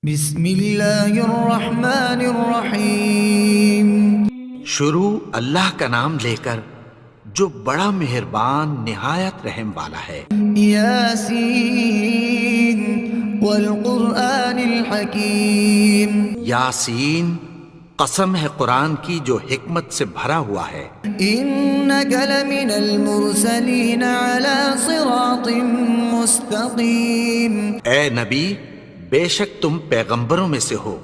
بسم اللہ الرحمن الرحیم۔ شروع اللہ کا نام لے کر جو بڑا مہربان نہایت رحم والا ہے۔ یاسین والقرآن الحکیم۔ یاسین، قسم ہے قرآن کی جو حکمت سے بھرا ہوا ہے۔ انک لمن المرسلین علی صراط مستقیم۔ اے نبی، بے شک تم پیغمبروں میں سے ہو،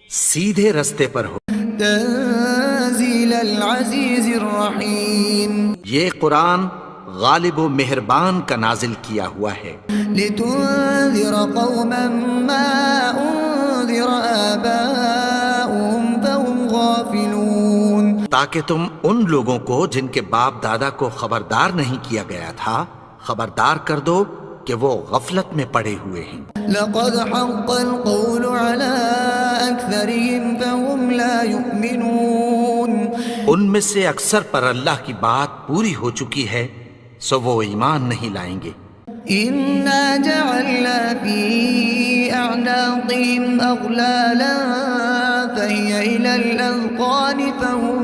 سیدھے رستے پر ہو۔ تنزیل العزیز الرحیم۔ یہ قرآن غالب و مہربان کا نازل کیا ہوا ہے۔ لتنذر قوما ما انذر آباؤهم فهم غافلون۔ تاکہ تم ان لوگوں کو جن کے باپ دادا کو خبردار نہیں کیا گیا تھا خبردار کر دو کہ وہ غفلت میں پڑے ہوئے ہیں۔ لقد حق القول على أكثرهم فهم لا يؤمنون۔ ان میں سے اکثر پر اللہ کی بات پوری ہو چکی ہے سو وہ ایمان نہیں لائیں گے۔ إنا جعلنا في أعناقهم أغلالا فهي إلى الأذقان فهم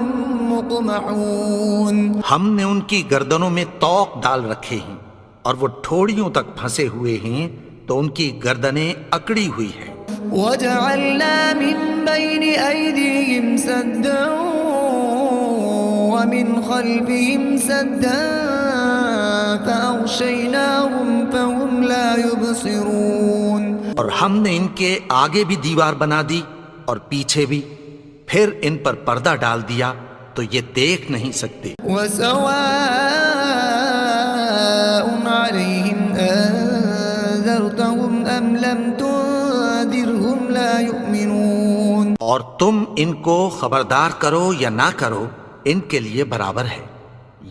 مقمحون۔ ہم نے ان کی گردنوں میں طوق ڈال رکھے ہیں اور وہ ٹھوڑیوں تک پھنسے ہوئے ہیں تو ان کی گردنیں اکڑی ہوئی ہیں۔ وجعلنا من بين أيديهم سدا ومن خلفهم سدا فأغشيناهم فهم لا يبصرون۔ اور ہم نے ان کے آگے بھی دیوار بنا دی اور پیچھے بھی، پھر ان پر پردہ ڈال دیا تو یہ دیکھ نہیں سکتے۔ وسواء عليهم أنذرتهم أم لم تنذرهم لا يؤمنون۔ اور تم ان کو خبردار کرو یا نہ کرو ان کے لیے برابر ہے،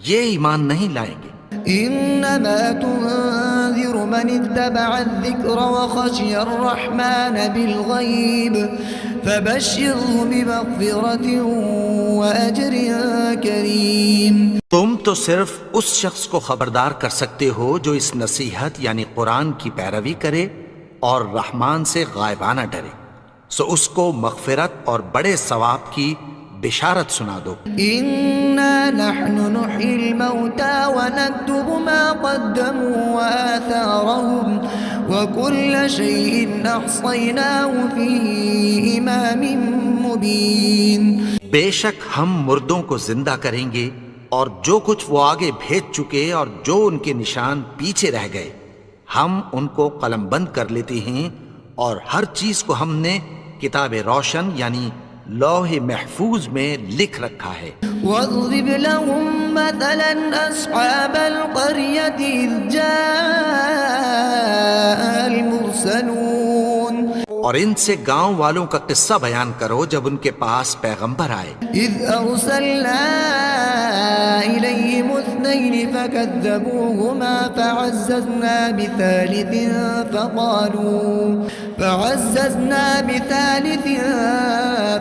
یہ ایمان نہیں لائیں گے۔ إنما تنذر من اتبع الذكر وخشي الرحمن بالغيب فبشره بمغفرة وأجر كريم۔ تم تو صرف اس شخص کو خبردار کر سکتے ہو جو اس نصیحت یعنی قرآن کی پیروی کرے اور رحمان سے غائبانہ ڈرے، سو اس کو مغفرت اور بڑے ثواب کی بشارت سنا دو۔ إنا نحن نحيي الموتى ونكتب ما قدموا وآثارهم وكل شيء أحصيناه في إمام مبين۔ بے شک ہم مردوں کو زندہ کریں گے اور جو کچھ وہ آگے بھیج چکے اور جو ان کے نشان پیچھے رہ گئے ہم ان کو قلم بند کر لیتے ہیں، اور ہر چیز کو ہم نے کتاب روشن یعنی لوح محفوظ میں لکھ رکھا ہے۔ واضرب لهم مثلا أصحاب القرية إذ جاء المرسلون۔ اور ان سے گاؤں والوں کا قصہ بیان کرو جب ان کے پاس پیغمبر آئے۔ إذ أرسلنا إليهم اثنين فكذبوهما فعززنا بثالث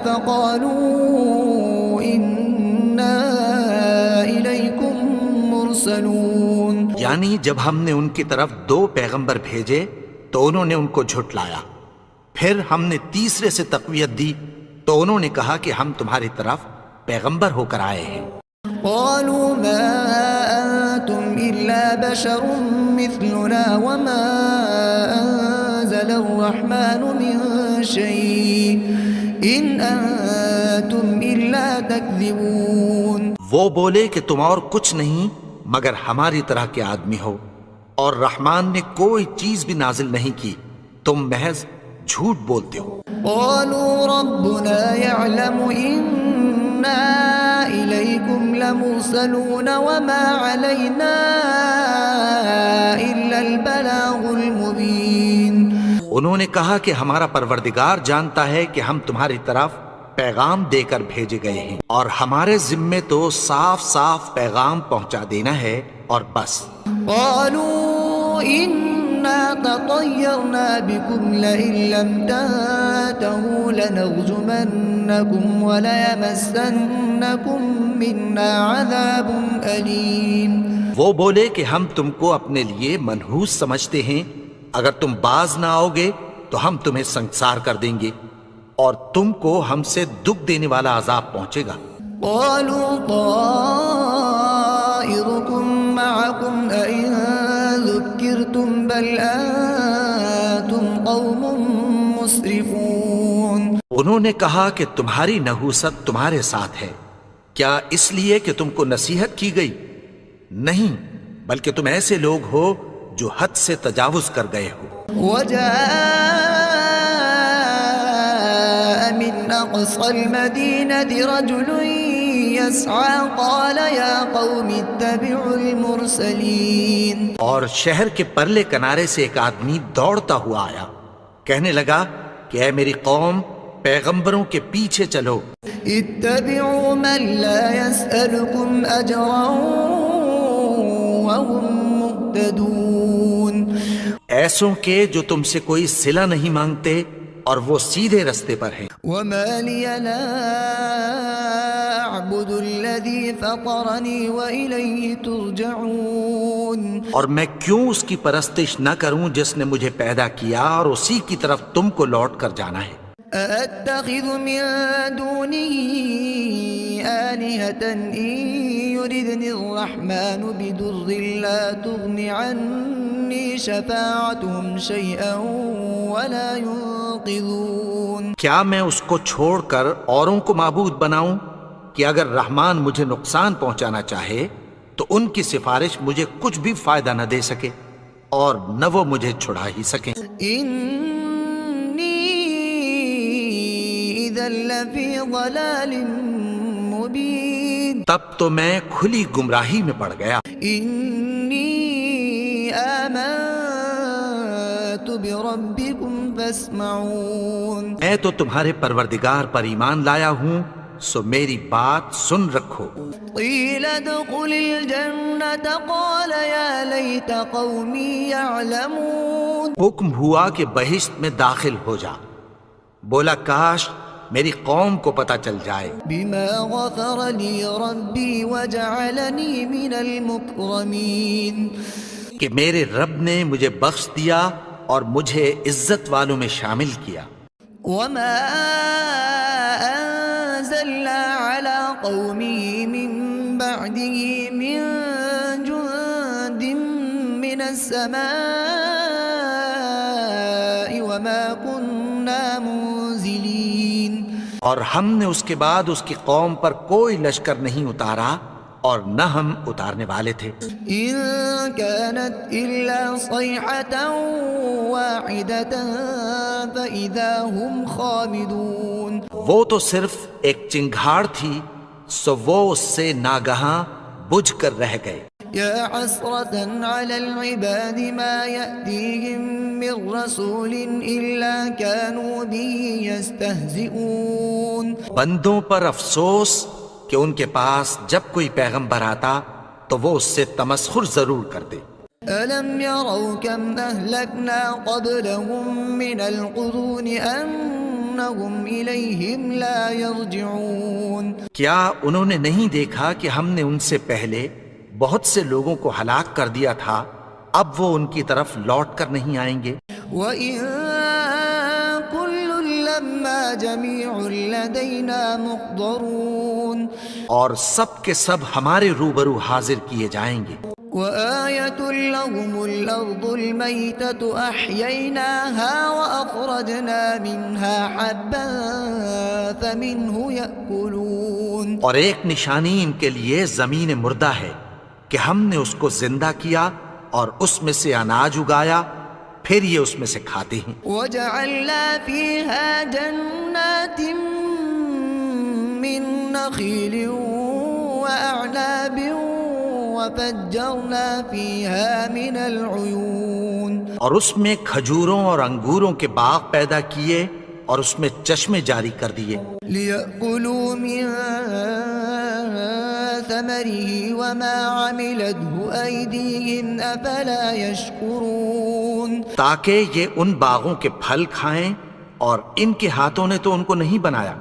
فقالوا إنا إليكم مرسلون۔ یعنی جب ہم نے ان کی طرف دو پیغمبر بھیجے تو انہوں نے ان کو جھٹلایا، پھر ہم نے تیسرے سے تقویت دی تو انہوں نے کہا کہ ہم تمہاری طرف پیغمبر ہو کر آئے ہیں۔ قالوا ما أنتم إلا بشر مثلنا وما أنزل الرحمن من شيء إن أنتم إلا تكذبون۔ وہ بولے کہ تم اور کچھ نہیں مگر ہماری طرح کے آدمی ہو، اور رحمان نے کوئی چیز بھی نازل نہیں کی، تم محض جھوٹ بولتے ہو۔ قالوا ربنا يعلم إنا إليكم لمرسلون وما علينا إلا البلاغ المبين۔ انہوں نے کہا کہ ہمارا پروردگار جانتا ہے کہ ہم تمہاری طرف پیغام دے کر بھیجے گئے ہیں، اور ہمارے ذمے تو صاف صاف پیغام پہنچا دینا ہے اور بس۔ قالوا إنا تطيرنا بكم لئن لم تنتهوا لنرجمنكم وليمسنكم منا عذاب أليم۔ وہ بولے کہ ہم تم کو اپنے لیے منحوس سمجھتے ہیں، اگر تم باز نہ آؤ گے تو تو ہم تمہیں سنگسار کر دیں گے اور تم کو ہم سے دکھ دینے والا عذاب پہنچے گا۔ قالوا طائركم معكم أئن ذكرتم بل أنتم قوم مسرفون۔ انہوں نے کہا کہ تمہاری نحوست تمہارے ساتھ ہے، کیا اس لیے کہ تم کو نصیحت کی گئی؟ نہیں، بلکہ تم ایسے لوگ ہو جو حد سے تجاوز کر گئے ہو۔ وجاء من أقصى المدينة رجل يسعى قال يا قوم اتبعوا المرسلين۔ اور شہر کے پرلے کنارے سے ایک آدمی دوڑتا ہوا آیا، کہنے لگا کہ اے میری قوم، پیغمبروں کے پیچھے چلو۔ اتبعوا من لا يسألكم أجرا وهم مهتدون۔ ایسوں کے جو تم سے کوئی صلہ نہیں مانگتے اور وہ سیدھے رستے پر ہیں۔ وما لي لا أعبد الذي فطرني وإليه ترجعون۔ اور میں کیوں اس کی پرستش نہ کروں جس نے مجھے پیدا کیا اور اسی کی طرف تم کو لوٹ کر جانا ہے۔ أأتخذ من دونه آلهة إن يردني الرحمن بضر لا تغن عني شفاعتهم شيئا ولا ينقذون۔ کیا میں اس کو چھوڑ کر اوروں کو معبود بناؤں کہ اگر رحمان مجھے نقصان پہنچانا چاہے تو ان کی سفارش مجھے کچھ بھی فائدہ نہ دے سکے اور نہ وہ مجھے چھڑا ہی سکیں۔ إِذًا لَّفِي ضَلَالٍ مُّبِينٍ۔ تب تو میں کھلی گمراہی میں پڑ گیا۔ إِنِّي آمَنتُ بِرَبِّكُمْ فَاسْمَعُونِ۔ میں تو تمہارے پروردگار پر ایمان لایا ہوں، سو میری بات سن رکھو۔ قِيلَ ادْخُلِ الْجَنَّةَ قَالَ يَا لَيْتَ قَوْمِي يَعْلَمُونَ۔ حکم ہوا کہ بہشت میں داخل ہو جا، بولا کاش میری قوم کو پتہ چل جائے۔ بِمَا غَفَرَ لِي رَبِّي وَجَعَلَنِي مِنَ الْمُكْرَمِينَ۔ کہ میرے رب نے مجھے بخش دیا اور مجھے عزت والوں میں شامل کیا۔ وَمَا أَنزَلْنَا عَلَىٰ قَوْمِهِ مِن بَعْدِهِ مِن جُندٍ مِّنَ السَّمَاءِ وَمَا كُنَّا مُنزِلِينَ۔ اور ہم نے اس کے بعد اس کی قوم پر کوئی لشکر نہیں اتارا اور نہ ہم اتارنے والے تھے۔ إِن كَانَتْ إِلَّا صَيْحَةً وَاحِدَةً فَإِذَا هُمْ خَامِدُونَ۔ وہ تو صرف ایک چنگھاڑ تھی، سو وہ اس سے ناگہاں بجھ کر رہ گئے۔ يَا حَسْرَةً عَلَى الْعِبَادِ مَا يَأْتِيهِم مِّن رَّسُولٍ إِلَّا كَانُوا بِهِ يَسْتَهْزِئُونَ۔ بندوں پر افسوس کہ ان کے پاس جب کوئی پیغمبر آتا تو وہ اس سے تمسخر ضرور کرتے۔ أَلَمْ يَرَوْا كَمْ أَهْلَكْنَا قَبْلَهُم مِّنَ الْقُرُونِ أَنَّهُمْ إِلَيْهِمْ لَا يَرْجِعُونَ۔ کیا انہوں نے نہیں دیکھا کہ ہم نے ان سے پہلے بہت سے لوگوں کو ہلاک کر دیا تھا، اب وہ ان کی طرف لوٹ کر نہیں آئیں گے۔ وَإِن كُلٌّ لَّمَّا جَمِيعٌ لَّدَيْنَا مُحْضَرُونَ۔ اور سب کے سب ہمارے روبرو حاضر کیے جائیں گے۔ وَآيَةٌ لَّهُمُ الْأَرْضُ الْمَيْتَةُ أَحْيَيْنَاهَا وَأَخْرَجْنَا مِنْهَا حَبًّا فَمِنْهُ يَأْكُلُونَ۔ اور ایک نشانی ان کے لیے زمین مردہ ہے کہ ہم نے اس کو زندہ کیا اور اس میں سے اناج اگایا، پھر یہ اس میں سے کھاتے ہیں۔ وَجَعَلْنَا فِيهَا جَنَّاتٍ مِّن نَّخِيلٍ وَأَعْنَابٍ وَفَجَّرْنَا فِيهَا مِنَ الْعُيُونِ۔ اور اس میں کھجوروں اور انگوروں کے باغ پیدا کیے اور اس میں چشمے جاری کر دیے۔ لِيَأْكُلُوا مِن ثَمَرِهِ وَمَا عَمِلَتْهُ أَيْدِيهِمْ أَفَلَا يَشْكُرُونَ۔ تاکہ یہ ان باغوں کے پھل کھائیں اور ان کے ہاتھوں نے تو ان کو نہیں بنایا،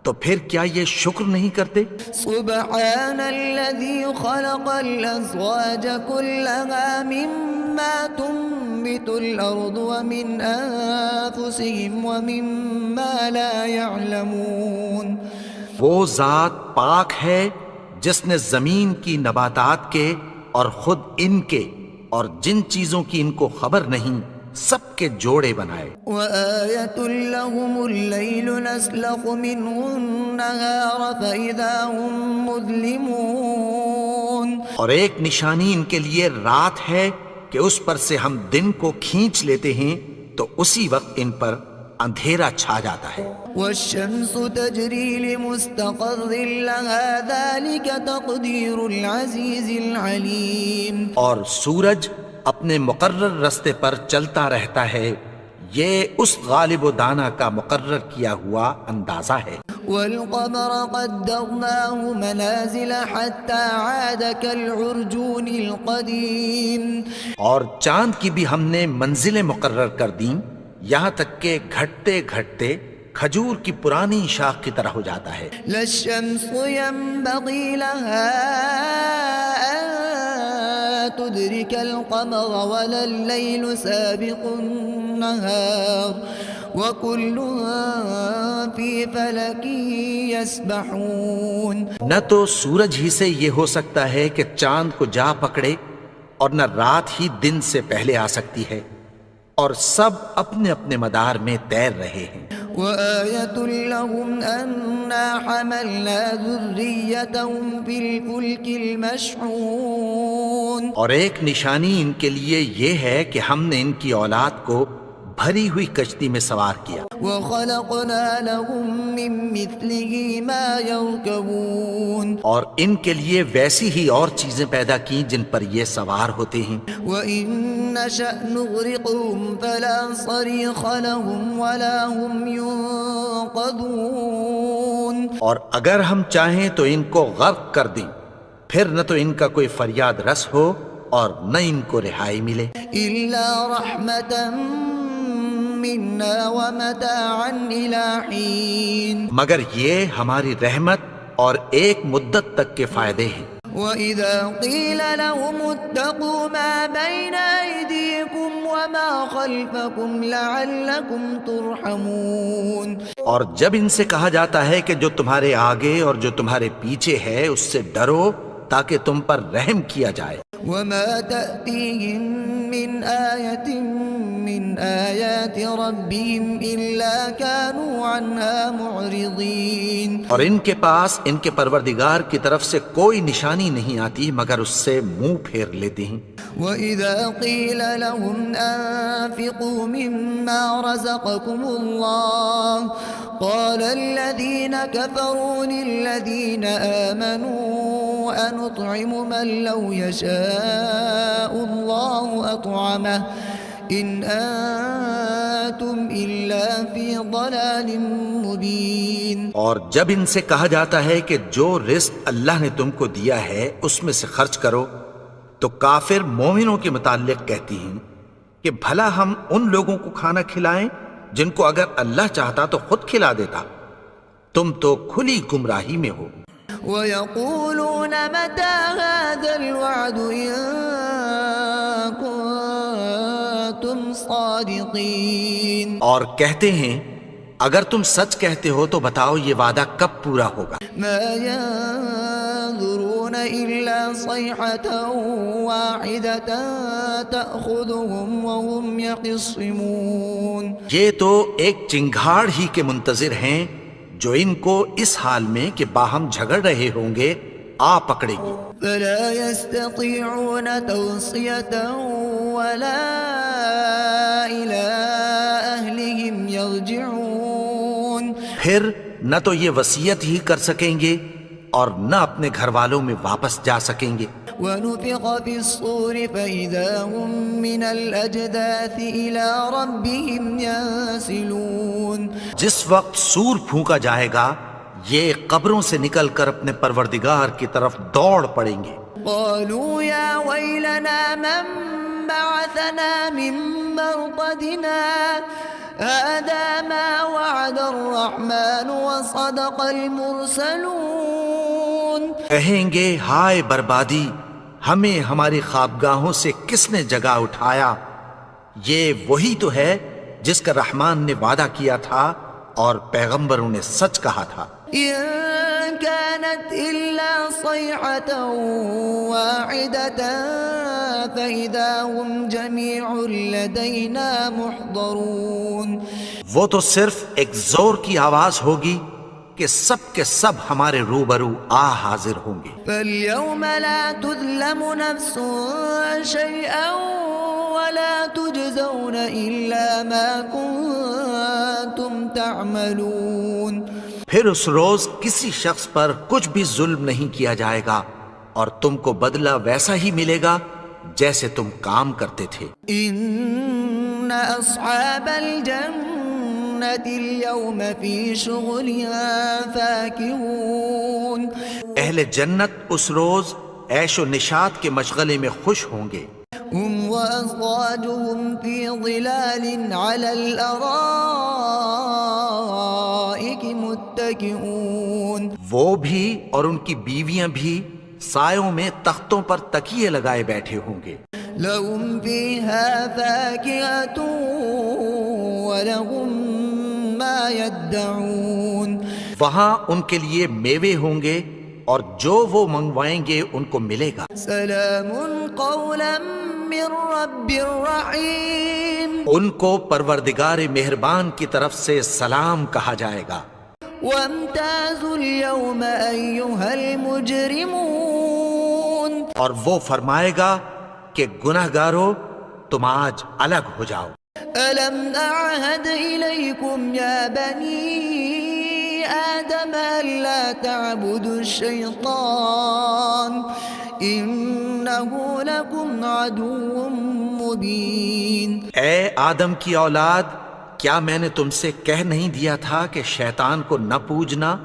تو پھر کیا یہ شکر نہیں کرتے؟ سبحان الذي خلق الأزواج كلها مما تنبت تنبت الأرض ومن أنفسهم ومما لا يعلمون وہ ذات پاک ہے جس نے زمین کی نباتات کے اور خود ان کے اور جن چیزوں کی ان کو خبر نہیں سب کے جوڑے بنائے. وآية لهم الليل نسلخ منه النهار فإذا هم مظلمون اور ایک نشانی ان کے لیے رات ہے کہ اس پر سے ہم دن کو کھینچ لیتے ہیں تو اسی وقت ان پر اندھیرا چھا جاتا ہے. والشمس تجري لمستقر لها ذلك تقدير العزيز العليم اور سورج اپنے مقرر رستے پر چلتا رہتا ہے، یہ اس غالب و دانا کا مقرر کیا ہوا اندازہ ہے. والقمر قدرناه منازل حتى عاد كالعرجون القديم اور چاند کی بھی ہم نے منزلیں مقرر کر دیں یہاں تک کہ گھٹتے گھٹتے کھجور کی پرانی شاخ کی طرح ہو جاتا ہے. لا الشمس ينبغي لها أن تدرك القمر ولا الليل سابق النهار وكل في فلك يسبحون نہ تو سورج ہی سے یہ ہو سکتا ہے کہ چاند کو جا پکڑے اور نہ رات ہی دن سے پہلے آ سکتی ہے، اور سب اپنے اپنے مدار میں تیر رہے ہیں. وآية لهم أنا حملنا ذريتهم في الفلك المشحون اور ایک نشانی ان کے لیے یہ ہے کہ ہم نے ان کی اولاد کو بھری ہوئی کشتی میں سوار کیا. وخلقنا لهم من مثله ما يركبون اور ان کے لیے ویسی ہی اور چیزیں پیدا کی جن پر یہ سوار ہوتے ہیں. وإن نشأ نغرقهم فلا صريخ لهم ولا هم ينقذون اور اگر ہم چاہیں تو ان کو غرق کر دیں، پھر نہ تو ان کا کوئی فریاد رس ہو اور نہ ان کو رہائی ملے. إلا رحمة منا ومتاعا إلى حين مگر یہ ہماری رحمت اور ایک مدت تک کے فائدے ہیں. وإذا قيل لهم اتقوا ما بين أيديكم وما خلفكم لعلكم ترحمون اور جب ان سے کہا جاتا ہے کہ جو تمہارے آگے اور جو تمہارے پیچھے ہے اس سے ڈرو تاکہ تم پر رحم کیا جائے. وما تأتيهم من آية من آيات ربهم إلا كانوا عنها معرضين اور ان کے پاس ان کے پروردگار کی طرف سے کوئی نشانی نہیں آتی مگر اس سے منہ پھیر لیتے ہیں. وإذا قيل لهم أنفقوا مما رزقكم الله قال الذين كفروا للذين آمنوا أنطعم من لو يشاء الله أطعمه إن أنتم إلا في ضلال مبين اور جب ان سے کہا جاتا ہے کہ جو رزق اللہ نے تم کو دیا ہے اس میں سے خرچ کرو تو کافر مومنوں کے متعلق کہتی ہیں کہ بھلا ہم ان لوگوں کو کھانا کھلائیں جن کو اگر اللہ چاہتا تو خود کھلا دیتا. تم تو کھلی گمراہی میں ہو. ويقولون متى هذا الوعد إن كنتم صادقين اور کہتے ہیں اگر تم سچ کہتے ہو تو بتاؤ یہ وعدہ کب پورا ہوگا. ما ينظرون إلا صيحة واحدة تأخذهم وهم يخصمون یہ تو ایک چنگھاڑ ہی کے منتظر ہیں جو ان کو اس حال میں کہ باہم جھگڑ رہے ہوں گے آ پکڑے گی. فلا يستطيعون توصية ولا إلى أهلهم يرجعون پھر نہ تو یہ وصیت ہی کر سکیں گے اور نہ اپنے گھر والوں میں واپس جا سکیں گے. ونفخ في الصور فإذا هم من الأجداث إلى ربهم ينسلون جس وقت سور پھونکا جائے گا یہ قبروں سے نکل کر اپنے پروردگار کی طرف دوڑ پڑیں گے. قالوا يا ويلنا من بعثنا من مرقدنا هذا ما وعد الرحمن وصدق المرسلون کہیں گے ہائے بربادی، ہمیں ہماری خوابگاہوں سے کس نے جگا اٹھایا یہ وہی تو ہے جس کا رحمان نے وعدہ کیا تھا اور پیغمبروں نے سچ کہا تھا. إن كانت إلا صيحة واحدة فإذا هم جميع لدينا محضرون. وہ تو صرف ایک زور کی آواز ہوگی کہ سب کے سب ہمارے روبرو حاضر ہوں گے. فاليوم لا تظلم نفس شيئا ولا تجزون إلا ما كنتم تعملون. پھر اس روز کسی شخص پر کچھ بھی ظلم نہیں کیا جائے گا اور تم کو بدلہ ویسا ہی ملے گا جیسے تم کام کرتے تھے. إن أصحاب الجنة اليوم في شغلها فاكهون. اہل جنت اس روز عیش و نشاط کے مشغلے میں خوش ہوں گے. هم وأزواجهم في ظلال على الأرائك متكئون. وہ بھی اور ان کی بیویاں بھی سایوں میں تختوں پر تکیے لگائے بیٹھے ہوں گے. لهم فيها فاكهة ولهم ما يدعون. وہاں ان کے لیے میوے ہوں گے اور جو وہ منگوائیں گے ان کو ملے گا. سلام قولا من رب الرحیم. ان کو پروردگار مہربان کی طرف سے سلام کہا جائے گا. وامتازوا اليوم أيها المجرمون. اور وہ فرمائے گا کہ گناہگارو تم آج الگ ہو جاؤ. ألم أعهد إليكم يا بني آدم ألا تعبدوا الشيطان إنه لكم عدو مبين. اے آدم کی اولاد، کیا میں نے تم سے کہہ نہیں دیا تھا کہ شیطان کو نہ پوجنا؟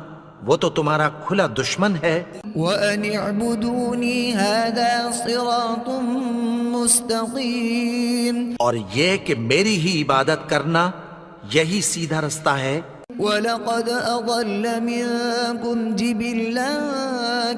وہ تو تمہارا کھلا دشمن ہے. وَأَنِ اعْبُدُونِي هَذَا صِرَاطٌ مُسْتَقِيمٌ. اور یہ کہ میری ہی عبادت کرنا یہی سیدھا رستہ ہے. وَلَقَدْ أَضَلَّ مِنكُمْ جِبِلًّا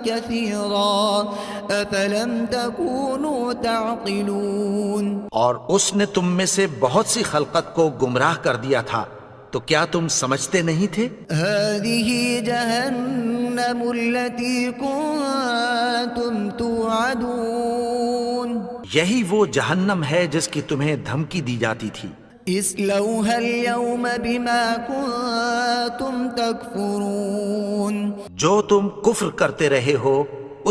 كَثِيرًا أَفَلَمْ تَكُونُوا تَعْقِلُونَ. اور اس نے تم میں سے بہت سی خلقت کو گمراہ کر دیا تھا، تو کیا تم سمجھتے نہیں تھے؟ هَذِهِ جَهَنَّمُ الَّتِي كُنتُمْ تُوعَدُونَ. یہی وہ جہنم ہے جس کی تمہیں دھمکی دی جاتی تھی. اصلوها اليوم بما كنتم تكفرون. جو تم کفر کرتے رہے ہو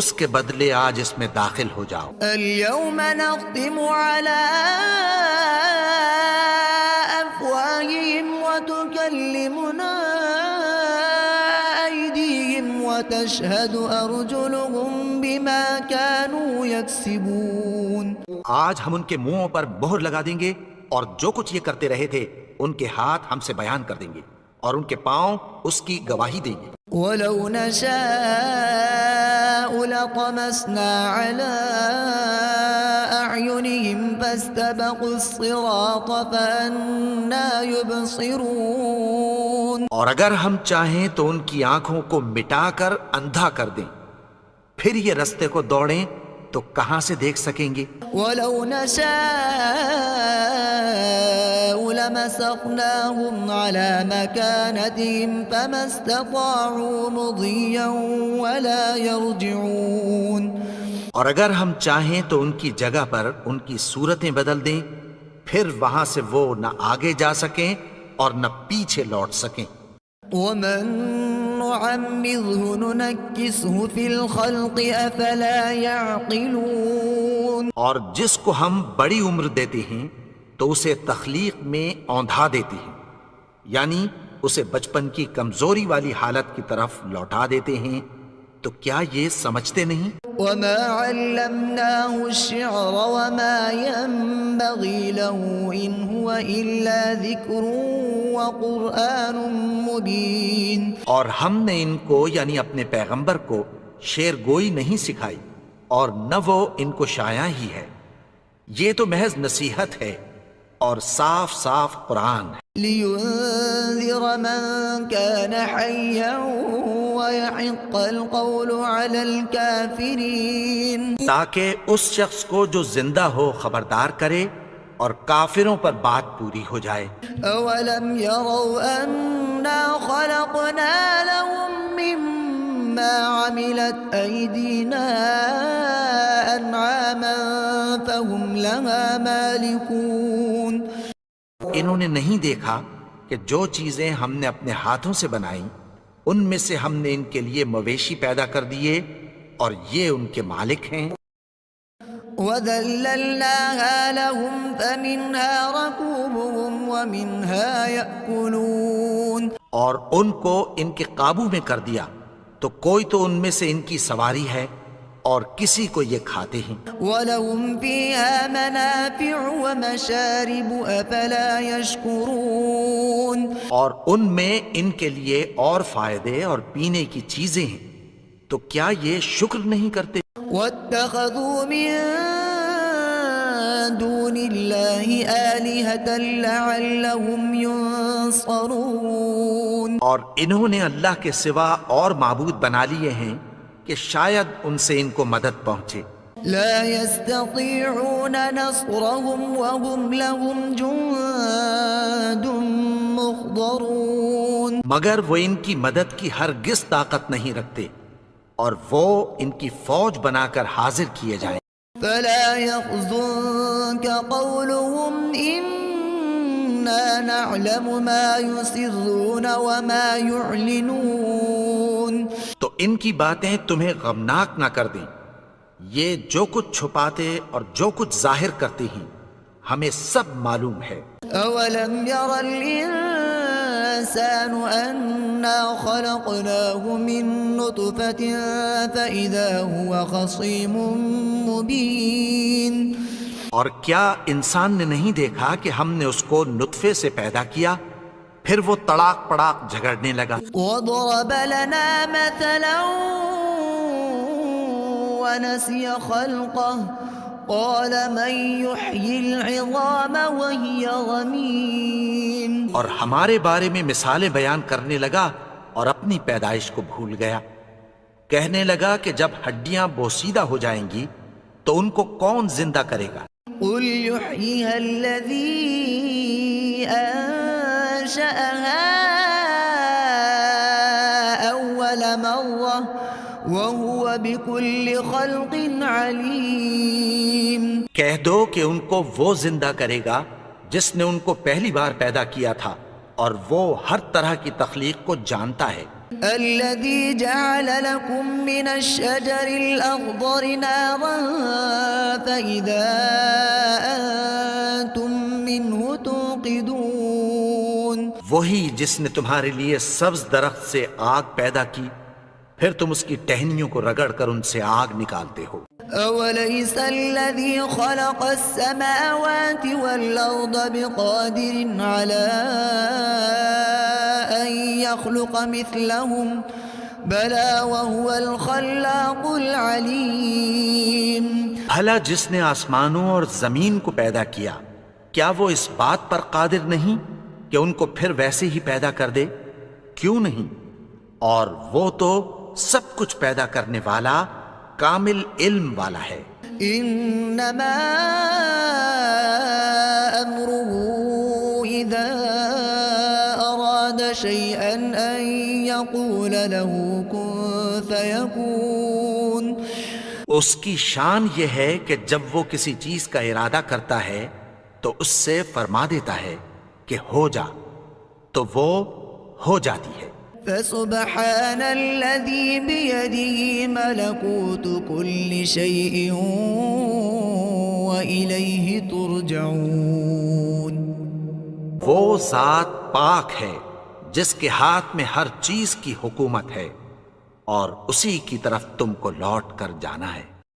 اس کے بدلے آج اس میں داخل ہو جاؤ. اليوم نختم على أفواههم وتكلمنا أيديهم وتشهد أرجلهم بما كانوا يكسبون. آج ہم ان کے منہوں پر مہر لگا دیں گے اور جو کچھ یہ کرتے رہے تھے ان کے ہاتھ ہم سے بیان کر دیں گے اور ان کے پاؤں اس کی گواہی دیں گے. وَلَوْ نَشَاءُ لَطَمَسْنَا عَلَىٰ أَعْيُنِهِمْ فَاسْتَبَقُوا الصِّرَاطَ فَأَنَّىٰ يُبْصِرُونَ. اور اگر ہم چاہیں تو ان کی آنکھوں کو مٹا کر اندھا کر دیں، پھر یہ رستے کو دوڑیں تو کہاں سے دیکھ سکیں گے. وَلَوْ نَشَاءُ لَمَسَخْنَاهُمْ عَلَىٰ مَكَانَتِهِمْ فَمَا اسْتَطَاعُوا مُضِيًّا وَلَا يَرْجِعُونَ. اور اگر ہم چاہیں تو ان کی جگہ پر ان کی صورتیں بدل دیں، پھر وہاں سے وہ نہ آگے جا سکیں اور نہ پیچھے لوٹ سکیں. وَمَن نُعَمِّرْهُ نُنَكِّسْهُ فِي الْخَلْقِ أَفَلَا يَعْقِلُونَ. اور جس کو ہم بڑی عمر دیتے ہیں تو اسے تخلیق میں اوندھا دیتے ہیں، یعنی اسے بچپن کی کمزوری والی حالت کی طرف لوٹا دیتے ہیں. تو کیا یہ سمجھتے نہیں؟ وَمَا عَلَّمْنَاهُ الشِّعْرَ وَمَا يَنبَغِي لَهُ إِنْ هُوَ إِلَّا ذِكْرٌ وَقُرْآنٌ مُبِينٌ. اور ہم نے ان کو یعنی اپنے پیغمبر کو شعر گوئی نہیں سکھائی اور نہ وہ ان کو شایع ہی ہے، یہ تو محض نصیحت ہے اور صاف صاف قرآن ہے. لِيُنذِرَ مَن كَانَ حَيًّا وَيَحِقَّ الْقَوْلُ عَلَى الْكَافِرِينَ. تاکہ اس شخص کو جو زندہ ہو خبردار کرے اور کافروں پر بات پوری ہو جائے۔ أولم يروا أنا خلقنا لهم مما عملت أيدينا أنعاما فهم لها مالكون۔ انہوں نے نہیں دیکھا کہ جو چیزیں ہم نے اپنے ہاتھوں سے بنائیں ان میں سے ہم نے ان کے لیے مویشی پیدا کر دیے اور یہ ان کے مالک ہیں۔ وَذَلَّلْنَاهَا لَهُمْ فَمِنْهَا رَكُوبُهُمْ وَمِنْهَا يَأْكُلُونَ، اور ان کو ان کے قابو میں کر دیا تو کوئی تو ان میں سے ان کی سواری ہے اور کسی کو یہ کھاتے ہیں۔ وَلَهُمْ فِيهَا مَنَافِعُ وَمَشَارِبُ أَفَلَا يَشْكُرُونَ، اور ان میں ان کے لیے اور فائدے اور پینے کی چیزیں ہیں تو کیا یہ شکر نہیں کرتے؟ وَاتَّخَذُوا مِن دُونِ اللَّهِ آلِهَةً لَعَلَّهُمْ يُنصَرُونَ، اور انہوں نے اللہ کے سوا اور معبود بنا لیے ہیں کہ شاید ان سے ان کو مدد پہنچے۔ لا يستطيعون نصرهم وهم لهم جند محضرون، مگر وہ ان کی مدد کی ہرگز طاقت نہیں رکھتے اور وہ ان کی فوج بنا کر حاضر کیے جائیں۔ فلا يحزنك قولهم إنا نعلم ما يسرون وما يعلنون، تو ان کی باتیں تمہیں غمناک نہ کر دیں، یہ جو کچھ چھپاتے اور جو کچھ ظاہر کرتے ہیں ہمیں سب معلوم ہے۔ أولم ير الإنسان أنا خلقناه من نطفة فإذا هو خصيم مبين، اور کیا انسان نے نہیں دیکھا کہ ہم نے اس کو نطفے سے پیدا کیا پھر وہ تڑاک پڑاک جھگڑنے لگا۔ وضرب لنا مثلا ونسي خلقه قال من يحيي العظام وهي رميم، اور ہمارے بارے میں مثالیں بیان کرنے لگا اور اپنی پیدائش کو بھول گیا۔ کہنے لگا کہ جب ہڈیاں بوسیدہ ہو جائیں گی تو ان کو کون زندہ کرے گا؟ قل يحييها الذي أنشأها أول مرة وهو بكل خلق عليم، کہہ دو کہ ان کو وہ زندہ کرے گا جس نے ان کو پہلی بار پیدا کیا تھا اور وہ ہر طرح کی تخلیق کو جانتا ہے۔ الذي جعل لكم من الشجر الأخضر نارا فإذا أنتم منه توقدون، وہی جس نے تمہارے لیے سبز درخت سے آگ پیدا کی پھر تم اس کی ٹہنیوں کو رگڑ کر ان سے آگ نکالتے ہو۔ أوليس الذي خلق السماوات والأرض بقادر على أن يخلق مثلهم بلى وهو الخلاق العليم، بھلا جس نے آسمانوں اور زمین کو پیدا کیا کیا وہ اس بات پر قادر نہیں کہ ان کو پھر ویسے ہی پیدا کر دے؟ کیوں نہیں؟ اور وہ تو سب کچھ پیدا کرنے والا کامل علم والا ہے۔ إنما أمره إذا أراد شيئا أن يقول له كن فيكون، اس کی شان یہ ہے کہ جب وہ کسی چیز کا ارادہ کرتا ہے تو اس سے فرما دیتا ہے کہ ہو جا تو وہ ہو جاتی ہے۔ فسبحان الذي بيده ملكوت كل شيء وإليه ترجعون، وہ ذات پاک ہے جس کے ہاتھ میں ہر چیز کی حکومت ہے اور اسی کی طرف تم کو لوٹ کر جانا ہے۔